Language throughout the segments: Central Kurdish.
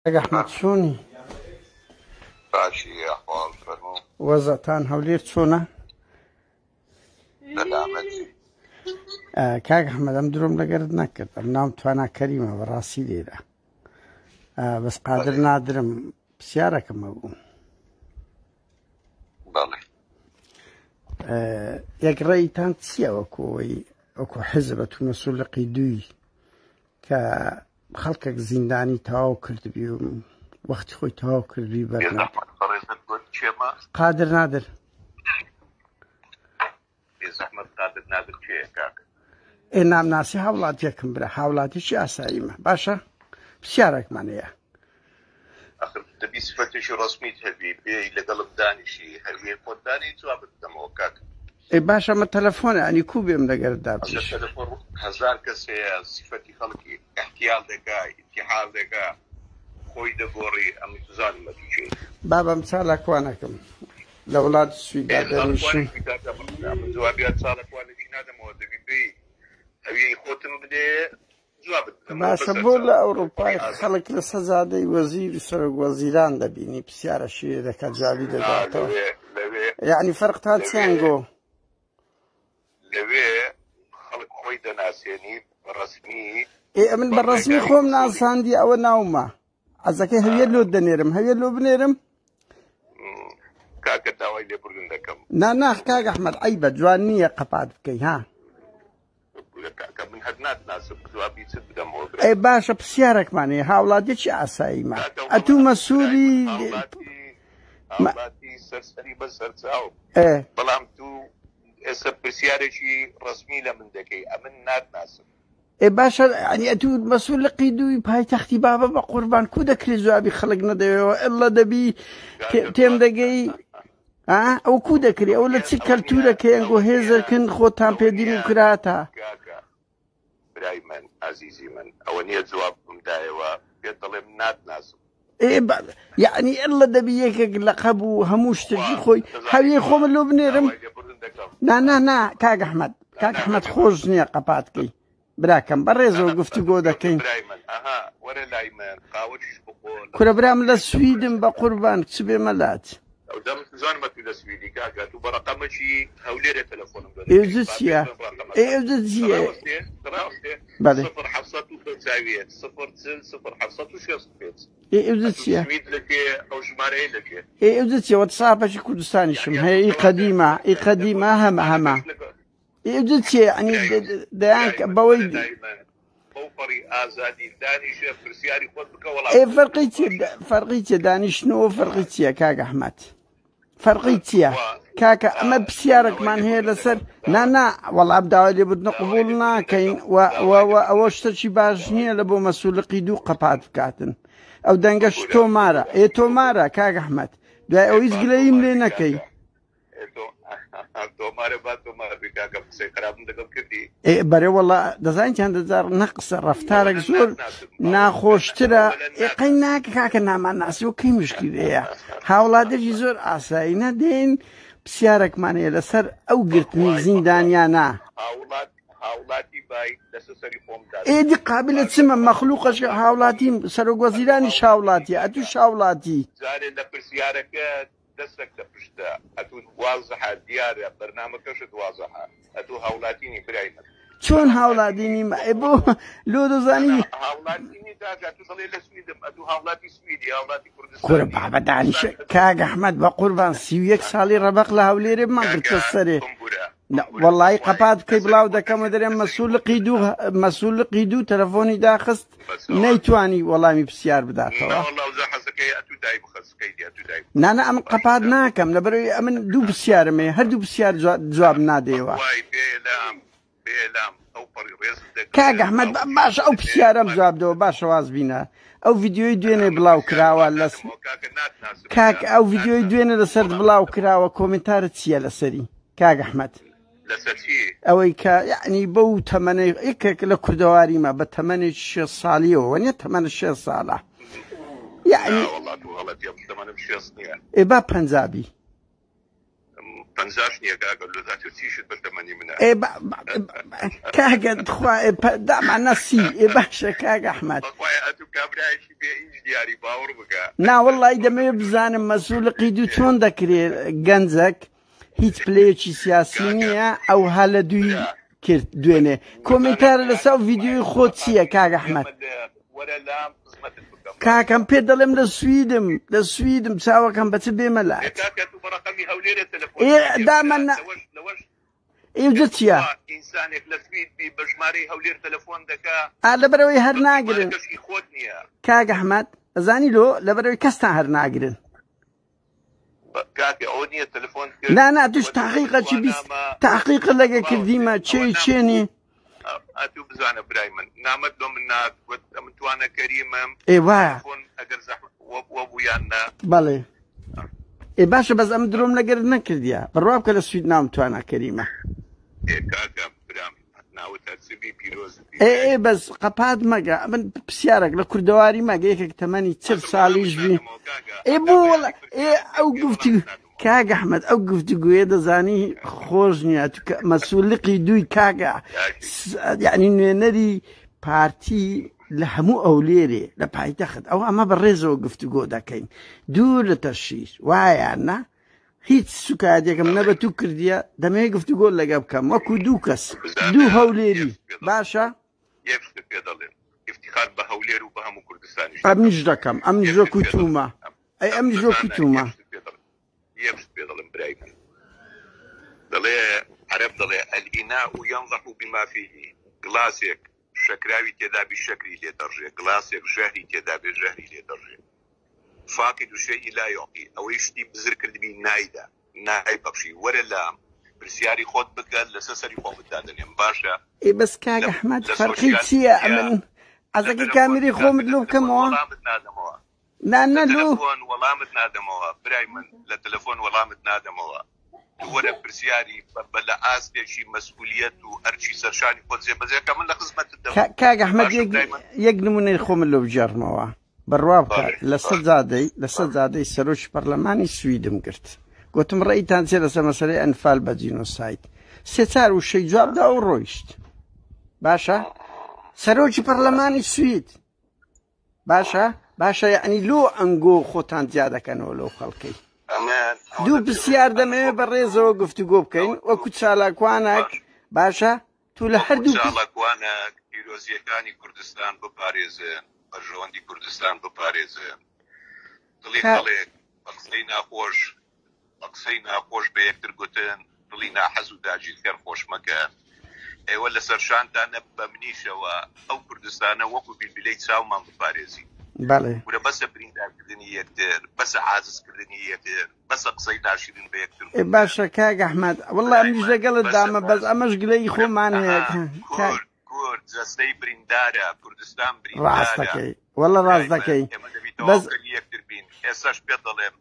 ئەحمەد چۆنی؟ باشی ئەحواڵ فەرموو. وەزەتان هەولێر چۆنە؟ سەلامەتی. کاک ئەحمەد ئەم درۆم لەگەرت نەکرد، ئەم ناوم توانا کەریمە بەڕاستی لێرە، بەس قادر نادرم پرسیارەکەمە بوو. بەڵێ. یەکڕێیتان چییە وەکو حیزبەت و مەسوولقی دووی کە خەڵکێک زیندانی تەواو کردبی و وەختی خۆی تەواو کردبی بەرنا قادر نادر بێزەحمەت قادر نادر کێیە کاکە؟ نامناسی هاوڵاتیەکم برا، هاوڵاتیشی ئاساییمە. باشە پرسیارێکمان هەیە. ئەخر دەبی سفەتێکی ڕەسمیت هەبی بێ لەگەڵم دانیشی هەروێ خۆت دانی جواب بدەمەوە کاکە. باشە مە تەلەفۆنە ئەنی کوو بێم لەگەرت دابچێش. تەلەفۆن هەزار کەس هەیە سفەتی خەڵکی احتیال دەکا ئیتیحال دەکا خۆی دەگۆڕی ئەم زانم مەتیچێ بابم چالاکوانەکەم لە وڵات سویدا دەنیشم جوابیات چالاکوانەکەی نادەمەوە دەبی بێ ئەوی خۆتم بدێ جواب بدەم. باشە بۆ لە ئەوروپای خەڵک لە سەزادەی وەزیر سەرۆک وەزیران دەبینی پرسیارە شێ دەکا جوابی دەداتەوە، یعنی فەرقتان چیان گۆ؟ لەوێ خەڵک خۆی دەناسێنی ڕەسمی. من بە ڕەسمی خۆم ناساندی ئەوە ناومە، عەزەکەی هەویە لۆ دەنێرم، هەویە لۆ بنێرم. کاکە داوای لێبوردن دەکەم. ناخ کاک ئەحمەد عەیبە، جوان نییە قەپات بکەی ها. کاکە من هەر ناتناسم جوابی چت بدەمەوە. باشە پرسیارێکمان هەیە، هاوڵاتیەکی ئاساییمە، ئەتوو مەسوولی هاوڵاتی سەرسەری بەسەر چاو، بەڵام تو ئێستا پرسیارێکی ڕەسمی لە من دەکەی، ئەمن ناتناسم. باشە ینی ئەتوو مەسوولقی دووی پایتەختی بابە بە قوربان کو دەکرێت جوابی خەڵک نەدەوێەوە ئەڵە دەبی تێم دەگەی ئەو کو دەکرێت، ئەو لە چی کەلتورەکە ئەنگۆ هێزەکن خۆتان پێ دیموکراتە. برای من عزیزی من ئەوە نییە جواب بمدایەوە پێت دەڵێم ناتناسم. یعنی ئەڵە دەبی یەکێک لە قەب و هەموو شتێکی خۆی هەویە خۆمە لۆ بنێرم. نا کاک ئەحمەد خۆش نییە قەپاتکەی براکەم، بەڕێزەوە گفتوگۆ دەکەین. کورە برام لە سویدم بە قوربان چ بێ مەلات. ئێوزت چییە؟ ئێوزت چییە؟ بەڵێ ئێوزت چییە؟ ئێوزت چییە؟ وەتساپەشی کوردستانیشم هەیە، ئی قەدیمە هەمە ئێوزت چییە؟ ینی دەیان بەوەی فەرقی چیە دانیشتنەوە؟ فەرقی چییە کاک ئەحمەد؟ فەرقی چییە؟ کاکە ئەمە پرسیارێکمان هەیە لەسەر نا وەڵام داوای لێبوردنە قبوڵ ناکەین، ئەوە شتێکی باش نییە لە بۆ مەسوولقی دوو قەپات بکاتن. ئەو دەنگەش تۆمارە، تۆمارە کاک ئەحمەد، دوای ئەو هیچ گلەییم لێ نەکەی. بەرێ وەڵا دەزانیان دەجار نەقسە ڕەفتارێک زۆر ناخۆشترە. قەی ناکە کاکە ناماناسیەوە کەی مشکلەیە، هاوڵاتێکی زۆر ئاسایی نەدێن پرسیارێکمان هەیە لەسەر ئەو گرتنی زیندانیانە. ئێدی قابلە چمە مەخلوقەش هاوڵاتی سەرۆک وەزیرانیش هاوڵاتیە، ئەتووش هاوڵاتی. لە پرسیارەکە دەستێک لە پشتە ئەتوو وازەحە دیارە بەرنامەکەشت وازەحە ئەتوو هاوڵاتینی برای من. چۆن هاوڵاتینی بۆ لۆ دەزانی کورە بابە دانیشە کاک ئەحمەد بە قوربان 31 ساڵی ڕەبەق لە هەولێرێ بمان بچە سەرێ. وەڵی قەپات بکەی بڵاو دەکەمە دەرێم مەسوولقی دوو تەلەفۆنی داخست نەیتوانی وەڵامی پرسیار بداتەوە. نانە ئەم قەپات ناکەم لەبەرەوەی ئەمن دوو پرسیارم هەیە، هەردوو پرسیار جواب نادەیەوە. کاک ئەحمەد باشە ئەو پرسیارەم جواب دەوە، باشە واز بینە ئەو ڤیدیۆی دوێنێ بڵاو کراوە کاک ئەو ڤیدیۆی دوێنێ لەسەر بڵاو کراوە کۆمنتارت چییە لەسەری کاک ئەحمەد؟ ئەوەی کە یعنی بەو تەمەنەی یەکێک لە کوردەواریمە بە تەمەنێکی 6 ساڵیەوە وەنیە تەمەنە 6 ساڵە یعنی با پەنجابی پەنجاش نییە کاکە لۆزات چیشت بەردەمەنی منە کاگە دامان نەسی باشە کاگە ئەحمەد ئەتو کابرایشی بێ هیچ دیاری باوەڕ بکە ناوەڵی دەمەوێت بزانم مەسوولقی دوو چۆن دەکرێت گەنجەک هیچ پلەیەکی سیاسی نییە ئەو هەلە دوی کرد دوێنێ کۆمنتارە لەسەر ڤیدیۆی خۆت چییە کاگە ئەحمەد کاکەم پێ دەڵێم لە سویدم چاوەکەم بەچ بێمە لات دامان ئێوجە چییە ئینسانێک لە سوید بی بە ژمارەی هەولێر تەلەفۆن دەکا لەبەرەوەی هەر ناگرن خۆت نییە کاگە ئەحمەد ئەزانی لۆ لەبەرەوەی کەستان هەر ناگرن کاکە ئەوە نییە تەلەفۆن نا توش تحقیقەکی بیست تحقیقە لەگە کردیمە چێنی ئەتوو بزانە برای من نامەت لۆ من ناتوت ئەمن توانە کەریمم وایە ئەگەر زەحمەت وەبوویان نا بەڵێ باشە بەس ئەم درۆم لەگەرت نەکردیە بڕوا بکە لە سوید نام توانە کەریمە کاکە برام ناوت هەرچبی پیرۆز بەس قەپات مەگە من پرسیارێک لە کوردەواری مەگە یەکێک تەمەنی 40 ساڵیش بی بۆ ئەو گفتی کاگە ئەحمەد ئەو گفتوگوێ دەزانی خۆش نییە مەسوولقی دووی کاگە یعنی نوێنەری پارتی لە هەموو ئەو لێرێ لە پایتەخت ئەو ئەمە بەڕێزەوە گفتوگۆ دەکەین دوور لە تەشیر وایاننا هیچ سوکاتێکم نەبە تو کردیە دەمەوێت گفتوگۆ لەگە بکەم وەکو دوو کەس دوو هەولێری باشە پێ دەڵێن افتخار بە هەولێر و بە هەموو کوردستانی ئەمنیش دەکەم ئەمنیش وەکو تومە ئەمنیش وەکو تومە یەکشت پێ دەڵێن برای من دەڵێ عەرەب دەڵێ ئەلئیناء یەنضح بما فیه گڵاسێک شەکراوی تێدا بی شەکری لێ دەڕژێ گڵاسێک ژەهری تێدا بێ ژەهری لێ دەڕژێ فاقد الشيء لا يعطي ئەوەی شتی بزر کردبی نایدا نای بەخشی وەرە لام پرسیاری خۆت بکە لەسەر سەری خۆمت دادەنێم باشە بەس کاگە ئەحمەد فەرقی چییە ئەمن ئەزەکە کامیری خۆمت لۆ بکەمەوە نانە لۆ وەڵامت نادەمەوە برای من لە تەلەفۆن وەڵامت نادەمەوە وەرە پرسیاری بە لە ئاستێکی مەسئولیەت و ئەرچی سەرشانی خۆت جێبەجێکە من لە خزمەتت دەم کاگە ئەحمەد یەک نمونەی خۆمت لۆ بجێڕمەوە بڕوا بکە لەسەر جادەی سەرۆکی پەرلەمانی سویدم کرد گوتم ڕێیتان چێ لەسەر مەسەلەی ئەنفال بە جینۆسایت سێ چار وشەی جوابدا و ڕۆیشت باشە سەرۆکی پەرلەمانی سوید باشە یعنی لۆ ئەنگۆ خۆتان زیادەکەنەوە لەو خەڵکەی دوو پرسیار دەمەوێت بەڕێزەوە گفتوگۆ بکەین وەکو چالاکوانێک باشە تو لە هەردوو چالاکوانە پیرۆزیەکانی کوردستان بپارێزن بەرژەوەندی کوردستان بپارێزن دڵی دەڵێ بە قسەی ناخۆش بە یەکتر گوتن دڵی ناحەز و داگیرکەر خۆش مەکەن ئێوە لەسەر شانتانە بە منیشەوە ئەو کوردستانە وەکو بیلبیلەی چاومان بپارێزی ورە بەسە بریندارکردنی یەکتر بەسە عاززکردنی یەکتر بەسە قسەی ناشرین بە یەکتر باشە کاگە ئەحمەد وەڵڵا ئەمیش لەگەڵت دامە بەس ئەمەش گلەی خۆمان هەیە کورد جەستەی بریندارە کوردستان ڕاست دەکەی وەڵڵا ڕاست دەکەی بەس یەکتر بین ئێستاش پێ دەڵێم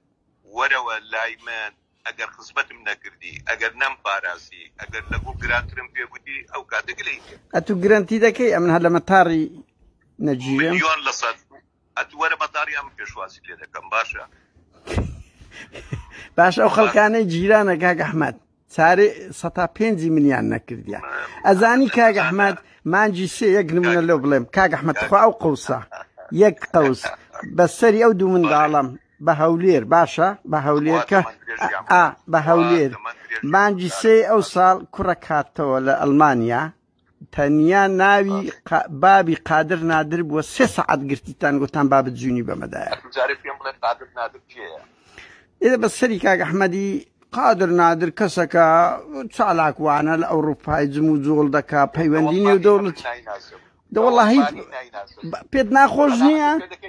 وەرەوە لای من ئەگەر خزمەتم نەکردی ئەگەر نەمپاراسی ئەگەر لەگوڵ گرانترم پێگوتی ئەو کاتەگەلی ئەتو گرنتی دەکەی ئەمن هەر لە مەتاڕی نەجیرم میلیۆن لە سەد ئەتو وەرە مەتاڕی ئەم پێشوازی لێ دەکەم باشە ئەو خەڵکانەی جیرانە کاگە ئەحمەد چارێ 105 ملیان نەکردیان ئەزانی کاگە ئەحمەد مانجی سێ یەک نمونە لەو بڵێم کاگە ئەحمەد خوا ئەو قەوسە یەک قەوس بەسەری ئەو دوو منداڵم بە هەولێر باشە بە هەولێر کە بە هەولێر مانجی سێ ئەو ساڵ کوڕە کاتەوە لە ئەڵمانیا تەنیا ناوی بابی قادر نادر بووە 3 سەعات گرتیتان گوتان بابت جوونی بەمەدایە ئێدە بەسەری کاگە ئەحمەدی قادر نادر کەسەکە چالاکوانە لە ئەوروپای جم و جۆڵ دەکا پەیوەندی نێو دەوڵەت دەوەڵی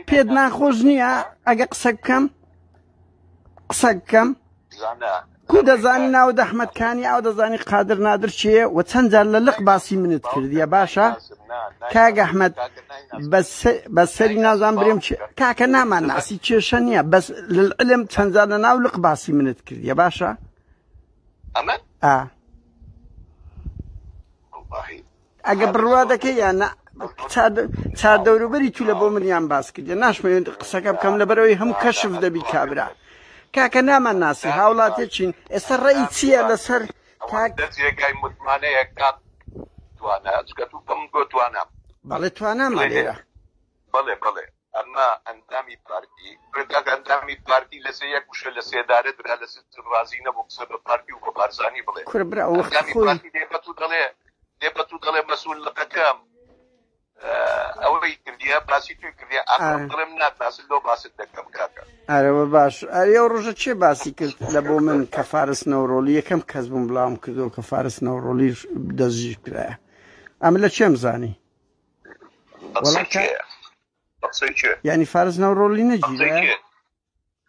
پێت ناخۆش نییە ئەگە قسە بکەم کو دەزانی ناو دەحمەدکانی ئەو دەزانی قادر نادر چیە و چەند جار لە لق باسی منت کردیە باشە کاگە ئەحمەد بەسەری نازان برێم کاکە نامان ناسی کێشە نییە بەس لەعلم چەند جار لە ناو لق باسی منت کردیە باشە ئەگە بڕوا دەکەی یان چار دەوروبەری تو لە بۆ منیان باس کردی ناشمەوێت قسەکە بکەم لەبەرەوەی هەموو کەشف دەبی کابرا کاکە نامان ناسی هاوڵاتێکین ئێستا ڕێی چییە لەسەر دەستێکای متمانەیە کات توانە چکەت و بم گۆتوانە بەڵێ توانامە لێرە بەڵێ بەڵێ ئەمە ئەندامی پارتی ڕێگاک ئەندامی پارتی لەسەر یەک وشە لە سێدارە درا لە ڕازی نەبوو قسە بە پارتی و بە بارزانی بڵێ کورە برا ئەندامی پارتی دێبە تو دەڵێ مەسئول لەقەکەم ئەوەی کردیە باسی توی کردیە ئەڵێم ناتناسن لۆ باست دەکەم کاکە ئارەوە باش ئەو ڕۆژە چێ باسی کرد لە بۆ من کە فارس نەوڕۆلی یەکەم کەس بووم بڵاوم کردەوە کە فارس نەوڕۆلی دەستگیر کرایە ئەمە لە چێم زانی یعنی فارس نەوڕۆلی نەگیرە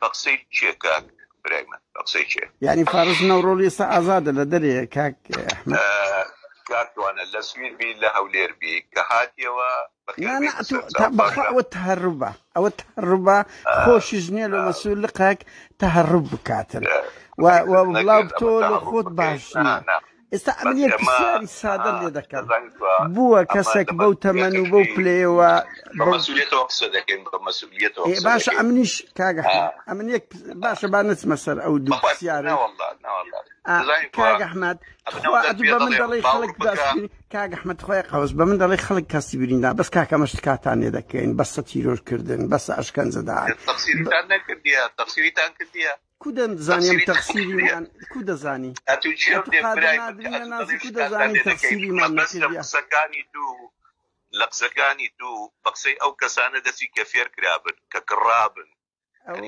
قسەی چیە کاک برای من قسەی چیە یعنی فارس نەوڕۆلی ئێستا ئازادە لە دەرێ کاک کارتوانە لە سویر بی لە هەولێر بی کە هاتیەوە ئەوە تهربە ئەوە تهربە خۆشیش نییە لە مەسئول لقاک تهرب بکاتن وڵاو بتۆ لە خۆت باش ئێستا ئەمەیە پرسیاری سادە لێ دەکەم بووە کەسێک بەو تەمەن و بەو پلێەوە باشە ئەمنیش کاگە ئەمنیەک باشە با نچمە سەر ئەو دوو پرسیارە کاگە ئەحمەد بە من دەڵێ خەڵک کاگە ئەحمەد خۆی قەوس بە من دەڵێ خەڵک کەسی بریندا بەس کاکە مەشت کاتان لێ دەکەین بەسە تیرۆرکردن بەسە ئەشکەنجەدا تەقسیریتان کردیە کو دەزانیم تەقسیریمان کو دەزانی لە قسەکانی دوو بە قسەی ئەو کەسانە دەستی کە فێر کرابن کە کڕابن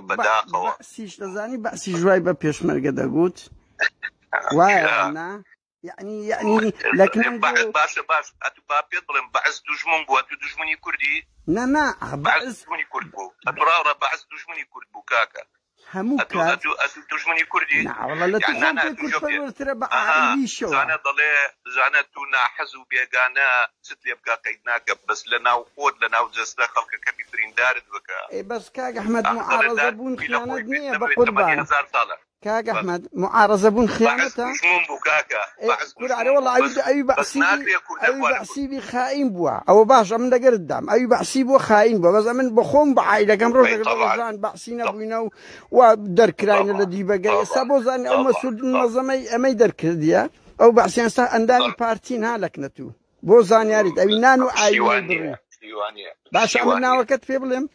بەداخەوە سیش دەزانی باسی ژوای بە پێشمەرگە دەگوت وایە يعني لكن باش اتو بابيت بلن بعز دجمن بو اتو دجمني كردي لا بعز دجمني كرد بو اترا بعز دجمني كرد بو كاكا همو اتو دجمني كردي لا والله لا يعني انا ترى بقى شو زانا ضلي زانا تونا حزو بيغانا ست يبقى قيدناك بس لنا وقود لنا وجسنا خلق كبي بريندار بكا اي بس كاك احمد معارضه بون خيانه دنيا بقربان كاك احمد معارضه بون خيانتها مش بو كاكا كل على والله اي بعسي بي خاين بوا او باش من دقر الدم اي بعسي بو خاين بوا بس من بخوم بعيله كم روح رمضان بعسينا بوينو ودر كراين الذي بقى سبو زان او مسؤول المنظمه امي در كرديا او بعسين سا انداني بارتين هالك نتو بو زان ياريد او نانو اي باش عملنا وقت في بلم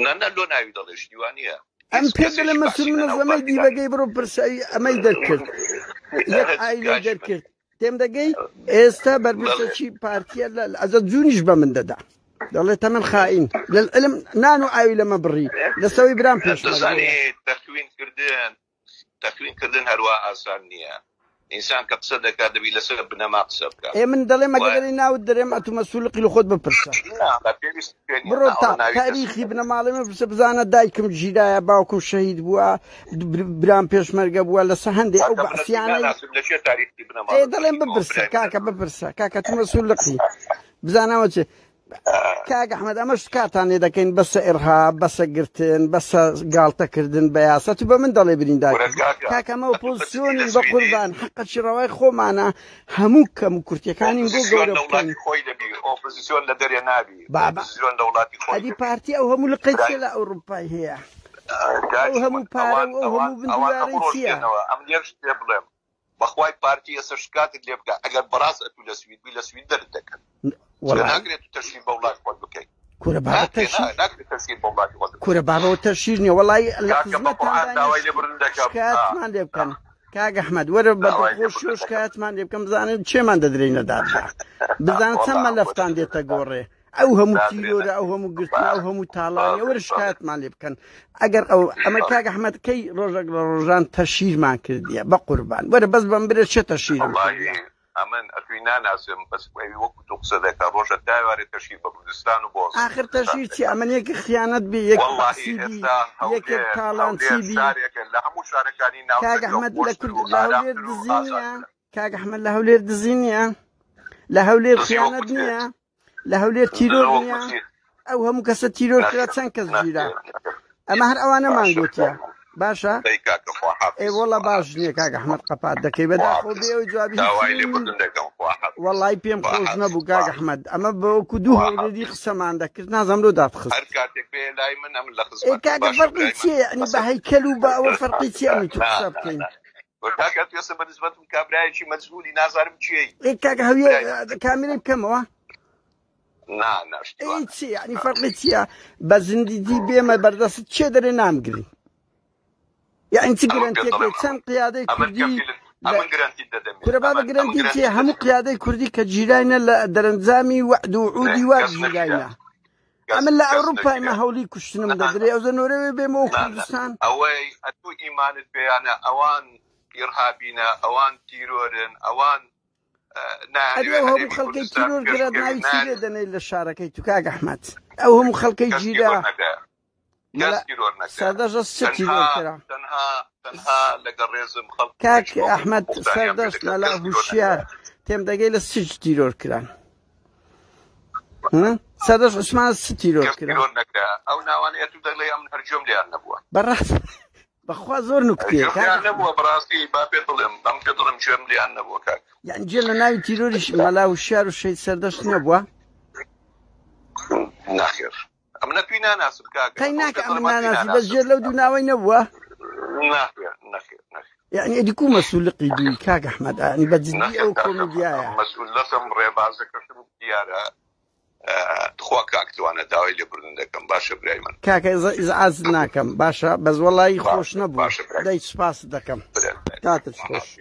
نانا لو ناوي دلش ديوانيه ام بيدل مسؤول منظمه دي بقى برو برساي امي در كرد يك عائله در كرد تم دقي استا بربسشي بارتي ازا زونيش بمن ددا والله تمن خائن للعلم نانو عائله مبري لسوي برام فيش يعني تكوين كردن هروا اسانيه انسان كقصدك هذا بلا سبب ما قصدك اي من دلي ما قدري ناو دريم اتو مسؤول قيلو خد ببرسا برو تاريخي ابن معلم بزانه دايكم جيدايا باوكم شهيد بوا برام بيشمرغ بوا لسهندي او بعسياني اي دلي ببرسا كاكا ببرسا كاكا تو مسؤول قي بزانه وجه كاك احمد امش كاتاني دكين بس ارهاب بس قرتن بس قالته كردن بياسات وبمن ضل يبرين داك كاك ما بوزيشن بقربان حق الشراوي خو معنا هموك مكرتي كان نقول دولاتي خوي دبي اوبوزيسيون لدري نابي اوبوزيسيون دولاتي خوي هذه بارتي او هم لقيت لا اوروبا هي او هم بارو او هم بندواريتيا ام نيرش بروبلم بخواي بارتي اسشكات اللي يبقى اگر براس اتو لسويد بلا سويد دردك والله نقدر تشيل بولاد قلبك كورة بارو تشيل كورة بارو تشيلني والله الخدمات شكات ما ليبكن كاك احمد ورا بدخوش شكات ما ليبكن بزان شي ما ندرينا دار بزان سما لفتان دي تغوري او هم تيورا او هم قرتنا او هم تالاني ورا شكات ما ليبكن اگر او اما كاك احمد كي روجان تشيل ما كرديا بقربان ورا بس بمبر شي تشيل أمن أتوينا ناسم بس وقت تقصدك روجة دايرة تشيل بكردستان وبوس آخر تشيل شيء أمن يك خيانات بيك سيبي يك كالان سيبي لا هم مشاركانين ناو كاك أحمد لكل لهولير دزينيا كاك أحمد لهولير دزينيا لهولير خيانات نيا لهولير تيرور نيا أو هم كسر تيرور كلا تسنكز جيرا أما هر أوانا ما نقولتيا باشە ئێ وەڵا باش نییە کاک ئەحمەد قەپات دەکەی بەداخۆ بێ و جوابی وەڵای پێم خۆش نەبوو کاک ئەحمەد ئەمە بەوەکو دوو هەولێری قسەمان دەکرد نازەم لۆ دادخست کاکە فەرقی چییە یعنی بە هەیکەل و بە ئەوە فەرقی چییە ئەمی تو قسە بکەین کاکە هەویە کامێرەی بکەمەوە چی یعنی فەرقی چییە بە زیندگی بێمە بەردەست چێ دەرێ نامگرین یعنی چ گرنتێک چەند قیادەی کوردی کورە بابە گرنتی چێ هەموو قیادەی کوردی کە جیرانە لە دەرەنجامی وعد و عودی وا جیرانە ئەمە لە ئەوروپای مە هەولی کوشتنم دەدرێ ئەو زەنۆرەوێ بێمەوە کوردستان ئەوەی ئەتوو ئیمانت پێیانە ئەوان ئیرهابینە ئەوان تیرۆرن ئەوان هەموو خەڵکەی تیرۆر گرت ناوی چی لێ دەنێ لە شارەکەی تو کاک ئەحمەد ئەو هەموو خەڵکەی جیرا سەردەشت چ تیرۆر کرا کاک ئەحمەد سەردەشت مەلا هوشیار تێم دەگەی لە سچ تیرۆر کران سەردەشت عوسمان چ تیرۆر کرا ئەو ناوانەیە تو دەڵێ ئەم هەرجۆم لێیان نەبووە بەڕاست بەخوا زۆر نوکتەیە نەبووە بەڕاستی با پێ دڵێم ئەم پێ دڵم گوێم لێیان نەبووە کاک یعنی جێ لە ناوی تیرۆریش مەلا هوشیار و شەید سەردەشت نەبووە ناخێر ئەم نەتوی ناناسم کاک قەی ناکە ئەمە ناناسی بەس جێر لەو دوو ناوەی نەبووە ناخێر يعني أديكو مسؤول قيدي كاك أحمد يعني بجدي أو كوميديا مسؤول لسم ريبازة كشم ديارة تخوا كاك توانا داوي اللي بردندكم باشا برايمن كاك إذا عزناكم باشا بس والله خوش نبو دايت سباس دكم كاتش خوش